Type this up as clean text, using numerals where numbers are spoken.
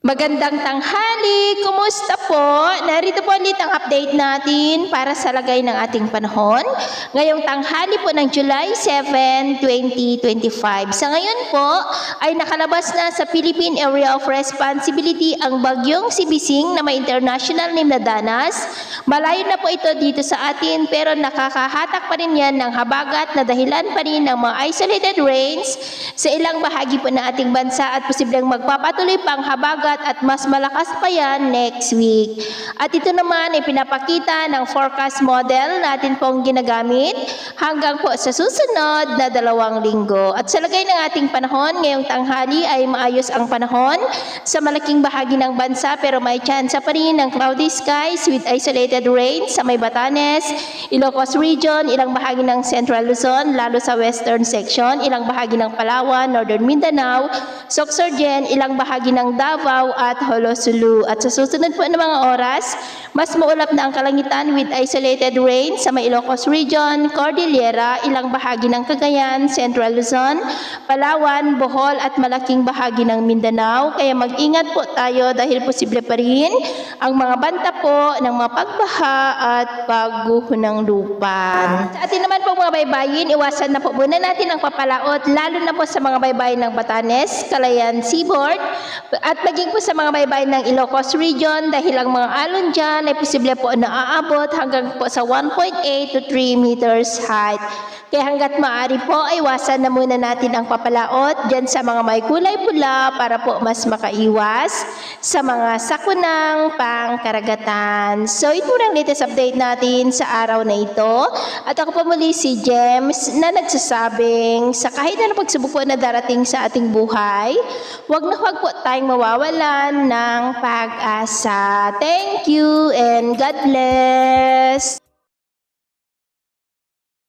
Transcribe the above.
Magandang tanghali! Kumusta po? Narito po ulit ang update natin para sa lagay ng ating panahon. Ngayong tanghali po ng July 7, 2025. Sa ngayon po ay nakalabas na sa Philippine Area of Responsibility ang bagyong Sibising na may international name na Danas. Malayo na po ito dito sa atin pero nakakahatak pa rin yan ng habagat na dahilan pa rin ng mga isolated rains sa ilang bahagi po ng ating bansa at posibleng magpapatuloy pang habagat at mas malakas pa yan next week. At ito naman ay pinapakita ng forecast model natin pong ginagamit hanggang po sa susunod na 2 linggo. At sa lagay ng ating panahon, ngayong tanghali ay maayos ang panahon sa malaking bahagi ng bansa pero may chance pa rin ng cloudy skies with isolated rain sa may Batanes, Ilocos Region, ilang bahagi ng Central Luzon, lalo sa western section, ilang bahagi ng Palawan, Northern Mindanao, Sorsogon, ilang bahagi ng Davao at Holosulu. At sa susunod po ng mga oras, mas maulap na ang kalangitan with isolated rain sa may Ilocos Region, Cordillera, ilang bahagi ng Cagayan, Central Luzon, Palawan, Bohol at malaking bahagi ng Mindanao. Kaya mag-ingat po tayo dahil posible pa rin ang mga banta po ng mga pagbaha at pagguho ng lupa. Sa atin naman po mga baybayin, iwasan na po muna natin ang papalaot lalo na po sa mga baybayin ng Batanes, Calayan Seaboard at maging po sa mga baybayin ng Ilocos Region dahil ang mga alon dyan ay posible po na aabot hanggang po sa 1.8 to 3 meters height. Kaya hanggat maaari po, ay iwasan na muna natin ang papalaot dyan sa mga may kulay pula para po mas makaiwas sa mga sakunang pangkaragatan. So ito ang latest update natin sa araw na ito. At ako po muli si James na nagsasabing sa kahit na pagsubok po na darating sa ating buhay, huwag na huwag po tayong mawawalan ng pag-asa. Thank you and God bless!